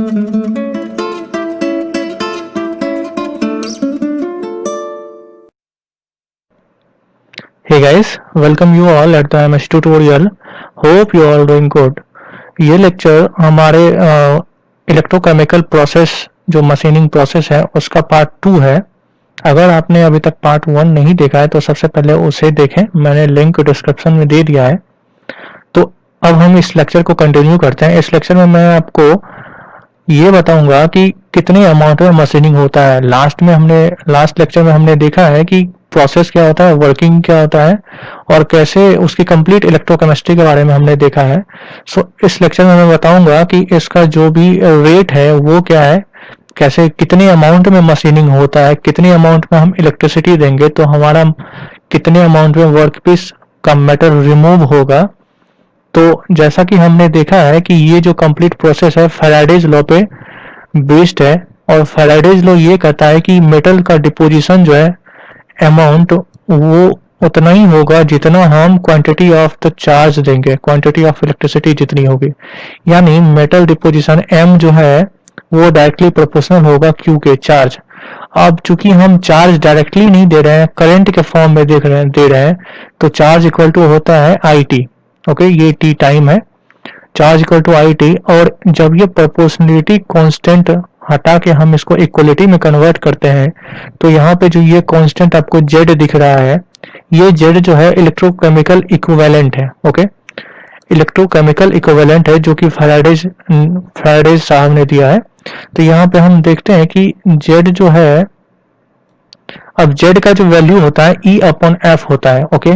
Hey guys, welcome you all at the MS tutorial. Hope you all doing good. ये lecture हमारे electrochemical process जो machining process है उसका part 2 है। अगर आपने अभी तक पार्ट 1 नहीं देखा है तो सबसे पहले उसे देखें, मैंने लिंक डिस्क्रिप्शन में दे दिया है। तो अब हम इस लेक्चर को कंटिन्यू करते हैं। इस लेक्चर में मैं आपको ये बताऊंगा कि कितने अमाउंट में मशीनिंग होता है। लास्ट लेक्चर में हमने देखा है कि प्रोसेस क्या होता है, वर्किंग क्या होता है और कैसे उसकी कंप्लीट इलेक्ट्रोकेमिस्ट्री के बारे में हमने देखा है। इस लेक्चर में मैं बताऊंगा कि इसका जो भी रेट है वो क्या है, कैसे कितने अमाउंट में मशीनिंग होता है, कितने अमाउंट में हम इलेक्ट्रिसिटी देंगे तो हमारा कितने अमाउंट में वर्कपीस का मेटल रिमूव होगा। तो जैसा कि हमने देखा है कि ये जो कंप्लीट प्रोसेस है फैराडेज लॉ पे बेस्ड है और फैराडेज लॉ ये कहता है कि मेटल का डिपोजिशन जो है अमाउंट वो उतना ही होगा जितना हम क्वांटिटी ऑफ द चार्ज देंगे, क्वांटिटी ऑफ इलेक्ट्रिसिटी जितनी होगी। यानी मेटल डिपोजिशन एम जो है वो डायरेक्टली प्रोपोर्शनल होगा क्यू के चार्ज। अब चूंकि हम चार्ज डायरेक्टली नहीं दे रहे हैं, करंट के फॉर्म में दे रहे हैं तो चार्ज इक्वल टू होता है आई टी। ओके, ये टी टाइम है, charge equal to I T. और जब ये प्रोपोर्शनलिटी कांस्टेंट हटा के हम इसको इक्वलिटी में कन्वर्ट करते हैं तो यहाँ पे जो ये कांस्टेंट आपको जेड दिख रहा है, ये जेड जो है इलेक्ट्रोकेमिकल इक्विवेलेंट है। ओके, इलेक्ट्रोकेमिकल इक्विवेलेंट है जो कि फैराडेज साहब ने दिया है। तो यहाँ पे हम देखते हैं कि जेड जो है, अब जेड का जो वैल्यू होता है ई अपॉन एफ होता है। ओके,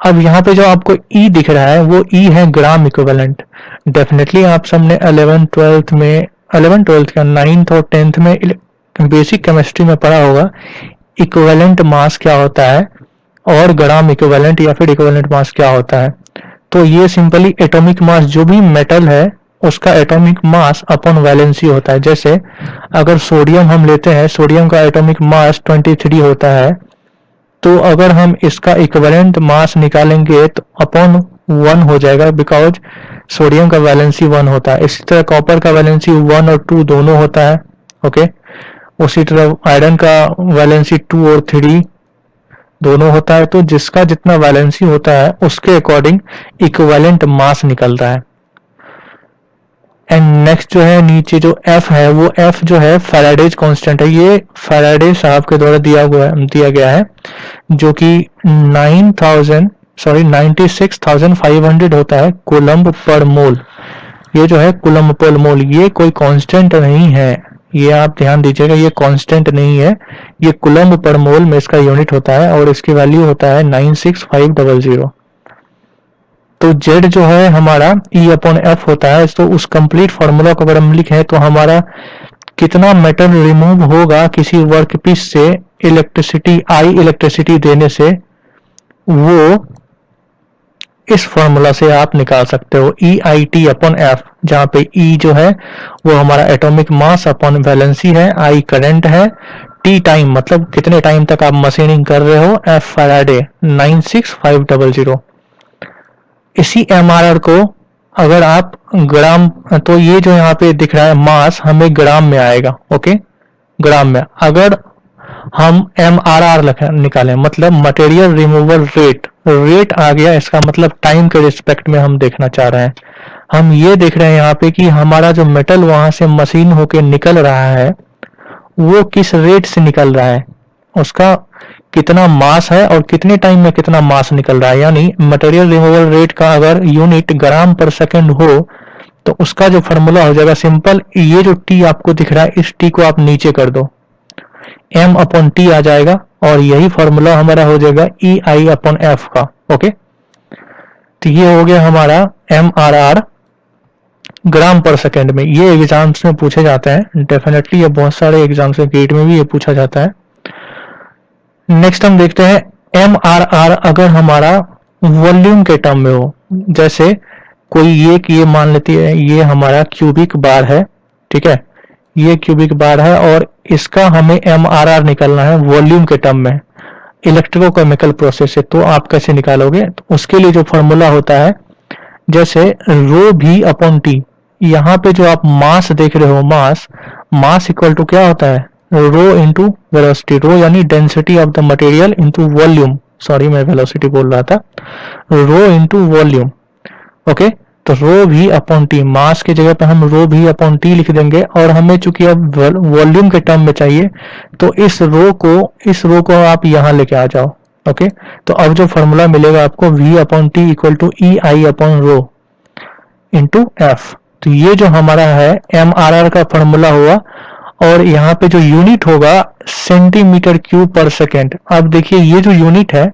अब यहाँ पे जो आपको ई दिख रहा है वो ई है ग्राम इक्विवेलेंट। डेफिनेटली आप सबने 11th का 9th और 10th में बेसिक केमिस्ट्री में पढ़ा होगा इक्विवेलेंट मास क्या होता है और ग्राम इक्विवेलेंट या फिर इक्विवेलेंट मास क्या होता है। तो ये सिंपली एटॉमिक मास, जो भी मेटल है उसका एटॉमिक मास अपॉन वैलेंसी होता है। जैसे अगर सोडियम हम लेते हैं, सोडियम का एटॉमिक मास 23 होता है, तो अगर हम इसका इक्विवेलेंट मास निकालेंगे तो अपॉन 1 हो जाएगा, बिकॉज सोडियम का वैलेंसी 1 होता है। इसी तरह कॉपर का वैलेंसी 1 और 2 दोनों होता है। ओके, उसी तरह आयरन का वैलेंसी 2 और 3 दोनों होता है। तो जिसका जितना वैलेंसी होता है उसके अकॉर्डिंग इक्विवेलेंट मास निकलता है। एंड नेक्स्ट जो है नीचे जो F है वो F जो है फैराडेज कांस्टेंट है। ये फैराडे साहब के द्वारा दिया गया है जो कि 96,500 होता है कूलम्ब पर मोल। ये जो है कूलम्ब पर मोल, ये कोई कांस्टेंट नहीं है, ये आप ध्यान दीजिएगा, ये कांस्टेंट नहीं है, ये कूलम्ब पर मोल में इसका यूनिट होता है और इसकी वैल्यू होता है 96500। तो Z जो है हमारा E अपॉन एफ होता है। तो उस कंप्लीट फॉर्मूला को अगर हम लिखें तो हमारा कितना मेटल रिमूव होगा किसी वर्कपीस से इलेक्ट्रिसिटी देने से, वो इस फॉर्मूला से आप निकाल सकते हो, ई आई टी अपॉन एफ, जहां पे ई जो है वो हमारा एटॉमिक मास अपॉन वैलेंसी है, आई करंट है, टी टाइम मतलब कितने टाइम तक आप मशीनिंग कर रहे हो, एफ फैराडे 96500। इसी एमआरआर को अगर आप ग्राम, तो ये जो यहाँ पे दिख रहा है मास हमें ग्राम में आएगा। ओके, ग्राम में अगर हम एमआरआर निकालें मतलब मटेरियल रिमूवल रेट आ गया, इसका मतलब टाइम के रिस्पेक्ट में हम देखना चाह रहे हैं। हम ये देख रहे हैं यहाँ पे कि हमारा जो मेटल वहां से मशीन होके निकल रहा है वो किस रेट से निकल रहा है, उसका कितना मास है और कितने टाइम में कितना मास निकल रहा है। यानी मटेरियल रिमूवल रेट का अगर यूनिट ग्राम पर सेकंड हो तो उसका जो फॉर्मूला हो जाएगा सिंपल, ये जो टी आपको दिख रहा है इस टी को आप नीचे कर दो, एम अपॉन टी आ जाएगा और यही फॉर्मूला हमारा हो जाएगा ई आई अपॉन एफ का। ओके, तो ये हो गया हमारा एम आर आर ग्राम पर सेकेंड में। ये एग्जाम्स में पूछे जाते हैं, डेफिनेटली ये बहुत सारे एग्जाम्स में गेट में भी ये पूछा जाता है। नेक्स्ट हम देखते हैं एम आर आर अगर हमारा वॉल्यूम के टर्म में हो। जैसे कोई ये मान लेती है ये हमारा क्यूबिक बार है, ठीक है, ये क्यूबिक बार है और इसका हमें एम आर आर निकालना है वॉल्यूम के टर्म में इलेक्ट्रोकेमिकल प्रोसेस से। तो आप कैसे निकालोगे, तो उसके लिए जो फॉर्मूला होता है जैसे रो भी अपॉन टी, यहाँ पे जो आप मास देख रहे हो, मास इक्वल टू क्या होता है, रो इंटू वेलोसिटी। रो यानी density of the material into volume, sorry मैं वेलोसिटी बोल रहा था, रो इंटू वॉल्यूम। ओके, तो rho V upon T, mass की जगह पे हम रो वी अपॉन टी लिख देंगे, और हमें चूंकि अब वॉल्यूम के टर्म में चाहिए, तो इस रो को आप यहाँ लेके आ जाओ। ओके, तो अब जो फॉर्मूला मिलेगा आपको, V upon T equal to E I upon rho into F. तो ये जो हमारा है एम आर आर का फॉर्मूला हुआ, और यहाँ पे जो यूनिट होगा सेंटीमीटर क्यूब पर सेकेंड। अब देखिए ये जो यूनिट है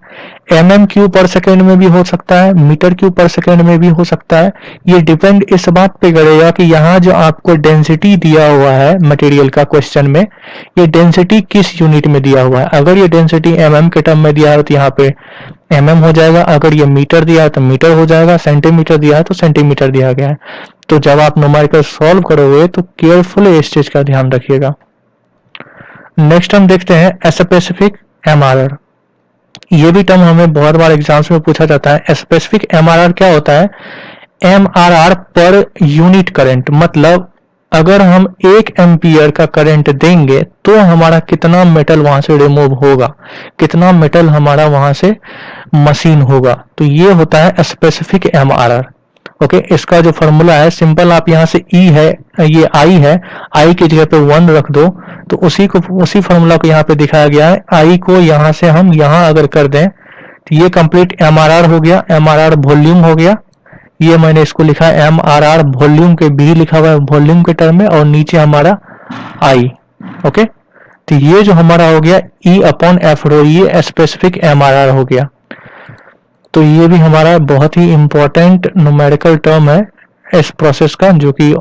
एमएम क्यूब पर सेकेंड में भी हो सकता है, मीटर क्यूब पर सेकेंड में भी हो सकता है। ये डिपेंड इस बात पे करेगा कि यहाँ जो आपको डेंसिटी दिया हुआ है मटेरियल का क्वेश्चन में, ये डेंसिटी किस यूनिट में दिया हुआ है। अगर ये डेंसिटी एमएम के टर्म में दिया है तो यहाँ पे एमएम हो जाएगा, अगर ये मीटर दिया है तो मीटर हो जाएगा, सेंटीमीटर दिया है तो सेंटीमीटर दिया गया है। तो जब आप न्यूमेरिकल सॉल्व करोगे तो केयरफुली इस चीज का ध्यान रखिएगा। नेक्स्ट हम देखते हैं स्पेसिफिक एमआरआर। ये भी टर्म हमें बहुत बार एग्जाम्स में पूछा जाता है। स्पेसिफिक एमआरआर क्या होता है, एमआरआर पर यूनिट करंट, मतलब अगर हम 1 एम्पियर का करंट देंगे तो हमारा कितना मेटल वहां से रिमूव होगा, कितना मेटल हमारा वहां से मशीन होगा। तो ये होता है स्पेसिफिक एमआरआर। ओके, इसका जो फॉर्मूला है सिंपल, आप यहाँ से ई है, ये आई है, आई की जगह पे 1 रख दो, तो उसी फॉर्मूला को यहाँ पे दिखाया गया है। आई को यहाँ से हम यहाँ अगर कर दें तो ये कंप्लीट एमआरआर हो गया, एमआरआर वॉल्यूम हो गया। ये मैंने इसको लिखा है एमआरआर वॉल्यूम के भी लिखा हुआ है वॉल्यूम के टर्म में, और नीचे हमारा आई। ओके, तो ये जो हमारा हो गया ई अपॉन एफ रो, ये स्पेसिफिक एमआरआर हो गया। तो ये भी हमारा बहुत ही इंपॉर्टेंट न्यूमेरिकल टर्म है इस प्रोसेस का, जो कि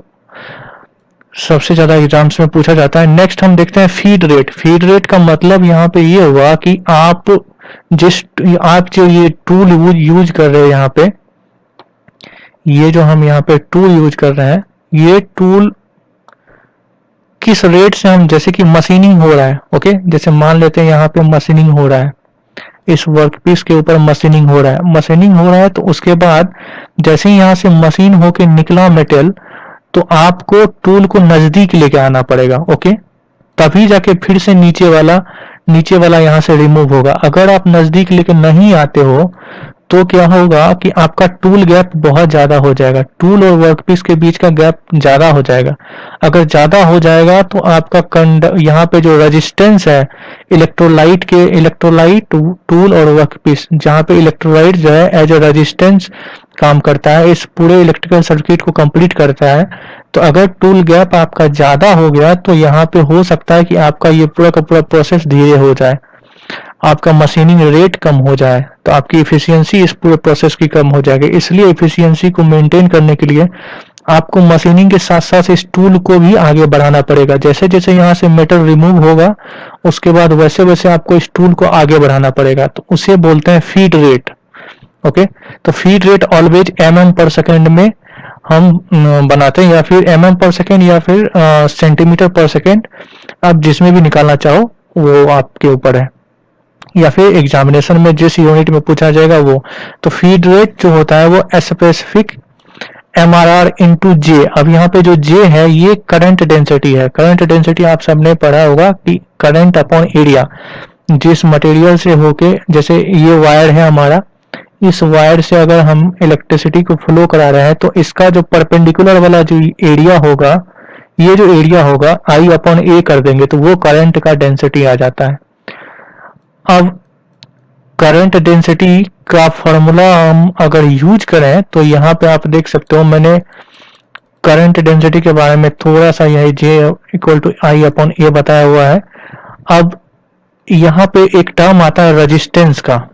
सबसे ज्यादा एग्जाम्स में पूछा जाता है। नेक्स्ट हम देखते हैं फीड रेट। फीड रेट का मतलब यहाँ पे ये हुआ कि आप जो ये टूल यूज कर रहे हैं यहाँ पे, ये जो हम यहाँ पे टूल यूज कर रहे हैं, ये टूल किस रेट से हम, जैसे कि मशीनिंग हो रहा है, ओके, जैसे मान लेते हैं यहाँ पे मशीनिंग हो रहा है, इस वर्कपीस के ऊपर मशीनिंग हो रहा है, तो उसके बाद जैसे ही यहाँ से मशीन होके निकला मेटल, तो आपको टूल को नजदीक लेके आना पड़ेगा। ओके, तभी जाके फिर से नीचे वाला यहाँ से रिमूव होगा। अगर आप नजदीक लेके नहीं आते हो तो क्या होगा कि आपका टूल गैप बहुत ज्यादा हो जाएगा, टूल और वर्कपीस के बीच का गैप ज्यादा हो जाएगा। अगर ज्यादा हो जाएगा तो आपका यहाँ पे जो रेजिस्टेंस है इलेक्ट्रोलाइट टूल और वर्कपीस, जहाँ पे इलेक्ट्रोलाइट जो है एज ए रेजिस्टेंस काम करता है, इस पूरे इलेक्ट्रिकल सर्किट को कंप्लीट करता है। तो अगर टूल गैप आपका ज्यादा हो गया तो यहाँ पे हो सकता है कि आपका ये पूरा का पूरा प्रोसेस धीरे हो जाए, आपका मशीनिंग रेट कम हो जाए, तो आपकी इफिशियंसी इस पूरे प्रोसेस की कम हो जाएगी। इसलिए इफिशियंसी को मेंटेन करने के लिए आपको मशीनिंग के साथ साथ इस टूल को भी आगे बढ़ाना पड़ेगा। जैसे जैसे यहाँ से मेटल रिमूव होगा उसके बाद वैसे वैसे आपको इस टूल को आगे बढ़ाना पड़ेगा, तो उसे बोलते हैं फीड रेट। ओके, तो फीड रेट ऑलवेज mm पर सेकेंड में हम बनाते हैं, या फिर mm पर सेकेंड या फिर सेंटीमीटर पर सेकेंड, आप जिसमें भी निकालना चाहो वो आपके ऊपर है, या फिर एग्जामिनेशन में जिस यूनिट में पूछा जाएगा वो। तो फीड रेट जो होता है वो स्पेसिफिक एमआरआर इंटू जे। अब यहाँ पे जो जे है ये करंट डेंसिटी है। करंट डेंसिटी आप सबने पढ़ा होगा कि करंट अपॉन एरिया, जिस मटेरियल से होके, जैसे ये वायर है हमारा, इस वायर से अगर हम इलेक्ट्रिसिटी को फ्लो करा रहे हैं तो इसका जो परपेंडिकुलर वाला जो एरिया होगा, ये जो एरिया होगा आई अपॉन ए कर देंगे तो वो करंट का डेंसिटी आ जाता है। अब करंट डेंसिटी का फॉर्मूला हम अगर यूज करें तो यहाँ पे आप देख सकते हो, मैंने करंट डेंसिटी के बारे में थोड़ा सा यही J equal to I upon ए बताया हुआ है। अब यहाँ पे एक टर्म आता है रेजिस्टेंस का।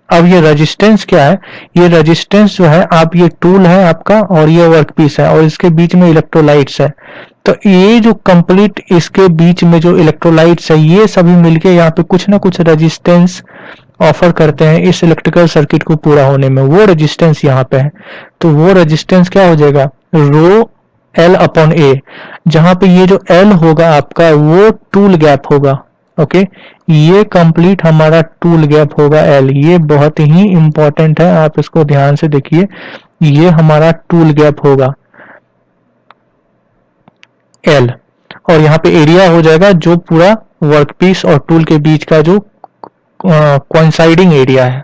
अब ये रेजिस्टेंस क्या है, ये रेजिस्टेंस जो है, आप ये टूल है आपका और ये वर्कपीस है और इसके बीच में इलेक्ट्रोलाइट्स है, तो ये जो कंप्लीट इसके बीच में जो इलेक्ट्रोलाइट्स है ये सभी मिलके यहाँ पे कुछ ना कुछ रेजिस्टेंस ऑफर करते हैं इस इलेक्ट्रिकल सर्किट को पूरा होने में, वो रेजिस्टेंस यहाँ पे है। तो वो रेजिस्टेंस क्या हो जाएगा, रो एल अपॉन ए, जहां पे ये जो एल होगा आपका वो टूल गैप होगा। ओके, ये कंप्लीट हमारा टूल गैप होगा एल, ये बहुत ही इंपॉर्टेंट है, आप इसको ध्यान से देखिए, ये हमारा टूल गैप होगा। एल, और यहाँ पे एरिया हो जाएगा जो पूरा वर्कपीस और टूल के बीच का जो कोइंसाइडिंग एरिया है।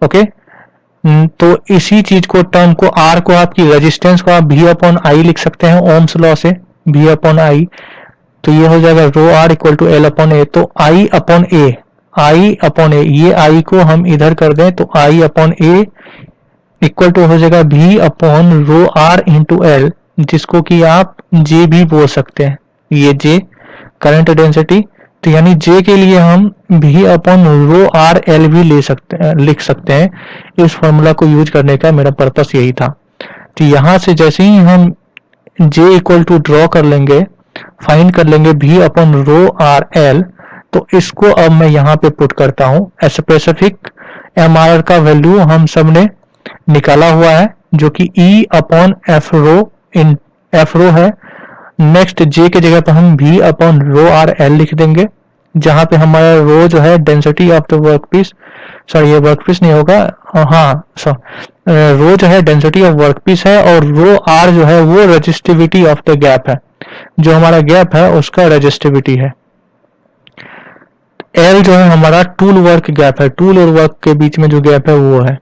ओके, तो इसी चीज को, टर्म को, आर को, आपकी रेजिस्टेंस को आप वी अपॉन आई लिख सकते हैं ओम्स लॉ से, वी अपॉन आई। तो ये हो जाएगा rho R equal to L upon A. तो I upon A, I upon ए, ये आई को हम इधर कर दें तो I upon A equal to हो जाएगा V upon rho R into L, जिसको कि आप जे भी बोल सकते हैं, ये जे करंट डेंसिटी। तो यानी जे के लिए हम V upon rho R L भी लिख सकते हैं। इस फॉर्मूला को यूज करने का मेरा पर्पस यही था। तो यहां से जैसे ही हम जे इक्वल टू ड्रॉ कर लेंगे, फाइंड कर लेंगे V upon rho R L, तो इसको अब मैं यहाँ पे पुट करता हूँ। स्पेसिफिक एम आर का वैल्यू हम सब ने निकाला हुआ है, जो कि E upon F rho in F rho है। नेक्स्ट जे के जगह पर हम V upon rho R L लिख देंगे, जहां पे हमारा रो जो है density of the workpiece, sorry ये वर्कपीस नहीं होगा, हाँ रो जो है डेंसिटी ऑफ वर्कपीस है, और रो आर जो है वो रेजिस्टिविटी ऑफ द गैप है, जो हमारा गैप है उसका रेजिस्टिविटी है। एल जो है हमारा टूल वर्क गैप है, टूल और वर्क के बीच में जो गैप है वो है।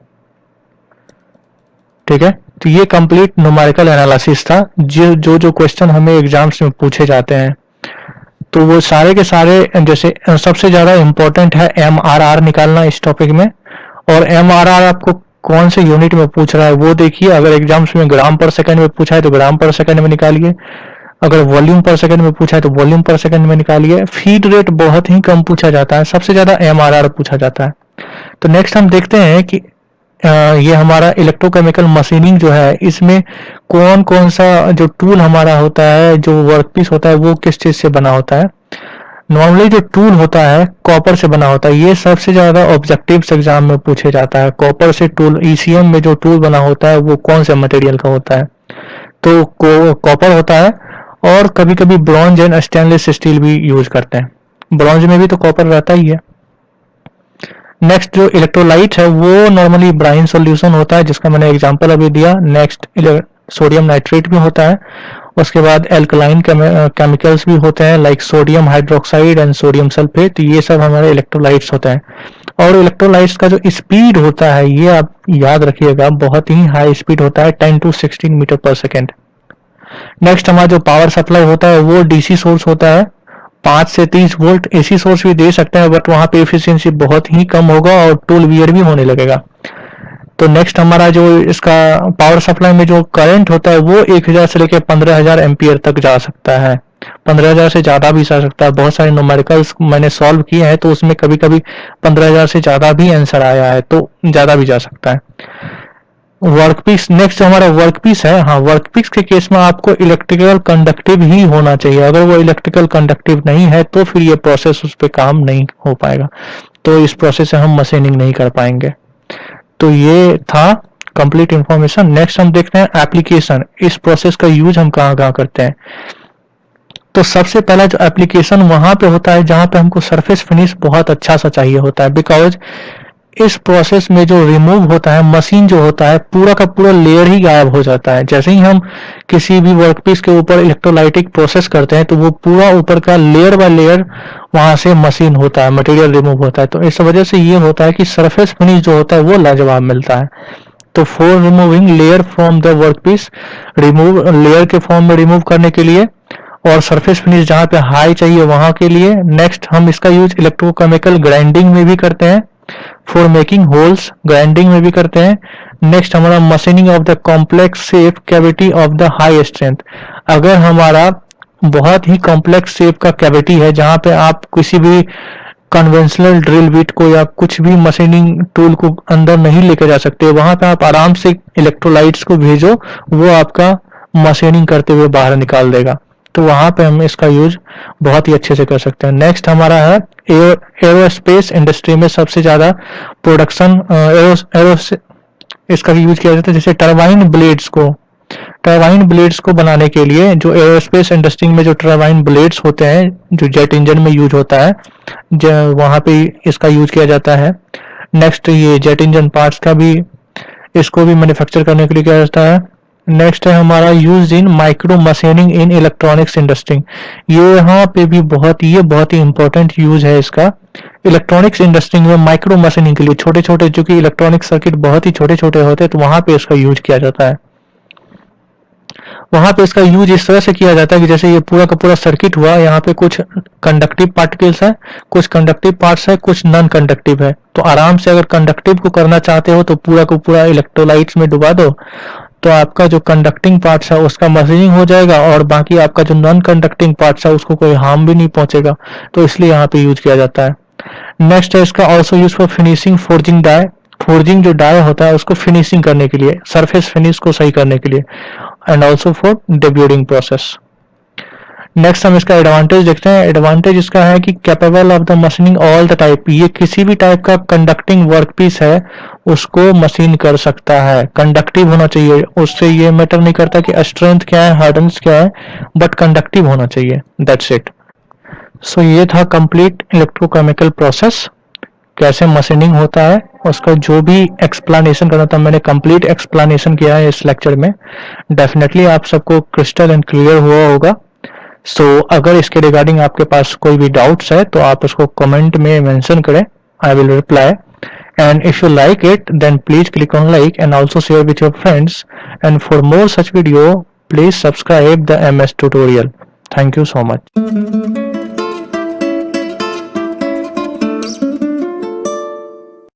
ठीक है, तो ये कंप्लीट न्यूमेरिकल एनालिसिस था। जो क्वेश्चन हमें एग्जाम्स में पूछे जाते हैं, तो वो सारे के सारे, जैसे सबसे ज्यादा इंपॉर्टेंट है MRR निकालना इस टॉपिक में। और MRR आपको कौन से यूनिट में पूछ रहा है वो देखिए। अगर एग्जाम्स में ग्राम पर सेकंड में पूछा है तो ग्राम पर सेकंड में निकालिए, अगर वॉल्यूम पर सेकंड में पूछा है तो वॉल्यूम पर सेकंड में निकालिए। फीड रेट बहुत ही कम पूछा जाता है, सबसे ज्यादा MRR पूछा जाता है। तो नेक्स्ट हम देखते हैं कि ये हमारा इलेक्ट्रोकेमिकल मशीनिंग जो है, इसमें कौन कौन सा जो टूल हमारा होता है, जो वर्कपीस होता है, वो किस चीज से बना होता है। नॉर्मली जो टूल होता है कॉपर से बना होता है, ये सबसे ज्यादा ऑब्जेक्टिव्स एग्जाम में पूछे जाता है। कॉपर से टूल, ECM में जो टूल बना होता है वो कौन से मटेरियल का होता है, तो कॉपर होता है। और कभी कभी ब्रॉन्ज एंड स्टेनलेस स्टील भी यूज करते हैं, ब्रॉन्ज में भी तो कॉपर रहता ही है। नेक्स्ट जो इलेक्ट्रोलाइट है वो नॉर्मली ब्राइन सॉल्यूशन होता है, जिसका मैंने एग्जांपल अभी दिया। नेक्स्ट सोडियम नाइट्रेट भी होता है। उसके बाद एल्कलाइन केमिकल्स भी होते हैं, like sodium hydroxide and sodium sulphate. ये सब हमारे इलेक्ट्रोलाइट्स होते हैं। और इलेक्ट्रोलाइट्स का जो स्पीड होता है, ये आप याद रखिएगा, बहुत ही हाई स्पीड होता है, 10 to 16 मीटर पर सेकेंड। नेक्स्ट हमारा जो पावर सप्लाई होता है वो DC सोर्स होता है, 5 से 30 वोल्ट। AC सोर्स भी दे सकते हैं, बट वहां पे एफिशिएंसी बहुत ही कम होगा और टूल वियर भी होने लगेगा। तो नेक्स्ट हमारा जो इसका पावर सप्लाई में जो करंट होता है वो 1000 से लेकर 15000 एम्पियर तक जा सकता है, 15000 से ज्यादा भी जा सकता है। बहुत सारे न्यूमेरिकल्स मैंने सॉल्व किए हैं, तो उसमें कभी कभी 15000 से ज्यादा भी आंसर आया है, तो ज्यादा भी जा सकता है। वर्कपीस, नेक्स्ट हमारा वर्कपीस है। हाँ, वर्कपीस के केस में आपको इलेक्ट्रिकल कंडक्टिव ही होना चाहिए। अगर वो इलेक्ट्रिकल कंडक्टिव नहीं है तो फिर ये प्रोसेस उस पर काम नहीं हो पाएगा, तो इस प्रोसेस से हम मशीनिंग नहीं कर पाएंगे। तो ये था कंप्लीट इंफॉर्मेशन। नेक्स्ट हम देखते हैं एप्लीकेशन, इस प्रोसेस का यूज हम कहाँ कहाँ करते हैं। तो सबसे पहला जो एप्लीकेशन वहां पे होता है जहां पे हमको सरफेस फिनिश बहुत अच्छा सा चाहिए होता है, बिकॉज इस प्रोसेस में जो रिमूव होता है, मशीन जो होता है, पूरा का पूरा लेयर ही गायब हो जाता है। जैसे ही हम किसी भी वर्कपीस के ऊपर इलेक्ट्रोलाइटिक प्रोसेस करते हैं तो वो पूरा ऊपर का लेयर बाय लेयर वहां से मशीन होता है, मटेरियल रिमूव होता है। तो इस वजह से ये होता है कि सरफेस फिनिश जो होता है वो लाजवाब मिलता है। तो for removing layer from the workpiece, remove layer के फॉर्म में रिमूव करने के लिए, और सरफेस फिनिश जहां पे हाई चाहिए वहां के लिए। नेक्स्ट हम इसका यूज इलेक्ट्रोकेमिकल ग्राइंडिंग में भी करते हैं, फॉर मेकिंग होल्स, ग्राइंडिंग में भी करते हैं। नेक्स्ट हमारा machining of the complex shape cavity of the high strength. अगर हमारा बहुत ही कॉम्प्लेक्स शेप का कैविटी है जहां पे आप किसी भी कन्वेंशनल ड्रिल बिट को या कुछ भी मशीनिंग टूल को अंदर नहीं लेके जा सकते, वहां पे आप आराम से इलेक्ट्रोलाइट्स को भेजो, वो आपका मशीनिंग करते हुए बाहर निकाल देगा। तो वहां पे हम इसका यूज बहुत ही अच्छे से कर सकते हैं। नेक्स्ट हमारा है एरोस्पेस इंडस्ट्री में सबसे ज्यादा प्रोडक्शन इसका यूज किया जाता है। जैसे टरबाइन ब्लेड्स को बनाने के लिए, जो एरोस्पेस इंडस्ट्री में जो टरबाइन ब्लेड्स होते हैं जो जेट इंजन में यूज होता है, वहां पे इसका यूज किया जाता है। नेक्स्ट ये जेट इंजन पार्ट्स का भी, इसको भी मैन्युफैक्चर करने के लिए किया जाता है। नेक्स्ट है हमारा use in micro machining in electronics industry. ये यहाँ पे भी बहुत ही इंपॉर्टेंट यूज है इसका। इलेक्ट्रॉनिक्स इंडस्ट्री में माइक्रो मशीनिंग के लिए छोटे छोटे, जो कि इलेक्ट्रॉनिक सर्किट बहुत ही छोटे छोटे होते हैं, तो वहां पे इसका यूज किया जाता है। वहां पे इसका यूज इस तरह से किया जाता है कि जैसे ये पूरा का पूरा सर्किट हुआ, यहाँ पे कुछ कंडक्टिव पार्टिकल्स है, कुछ कंडक्टिव पार्ट्स है, कुछ नॉन कंडक्टिव है। तो आराम से अगर कंडक्टिव को करना चाहते हो तो पूरा को पूरा इलेक्ट्रोलाइट्स में डुबा दो, तो आपका जो कंडक्टिंग पार्ट्स है उसका मशीनिंग हो जाएगा, और बाकी आपका जो नॉन कंडक्टिंग पार्ट्स है उसको कोई हार्म भी नहीं पहुंचेगा। तो इसलिए यहाँ पे यूज किया जाता है। नेक्स्ट है इसका also use for finishing forging die. Forging जो डाई होता है उसको फिनिशिंग करने के लिए, सरफेस फिनिश को सही करने के लिए, and also for deburring process. Next हम इसका एडवांटेज देखते हैं। एडवांटेज इसका है कि capable of the machining all the type. ये किसी भी टाइप का कंडक्टिंग वर्क पीस है उसको मशीन कर सकता है। कंडक्टिव होना चाहिए, उससे ये मैटर नहीं करता कि स्ट्रेंथ क्या है, हार्डनेस क्या है, बट कंडक्टिव होना चाहिए, दैट्स इट। सो ये था कंप्लीट इलेक्ट्रोकेमिकल प्रोसेस, कैसे मशीनिंग होता है, उसका जो भी एक्सप्लेनेशन करना था मैंने कंप्लीट एक्सप्लेनेशन किया है इस लेक्चर में। डेफिनेटली आप सबको क्रिस्टल एंड क्लियर हुआ होगा। सो अगर इसके रिगार्डिंग आपके पास कोई भी डाउट्स है तो आप उसको कमेंट में मेंशन करें, I will reply. And if you like it, then please click on like and also share with your friends. And for more such video, please subscribe the MS tutorial. Thank you so much.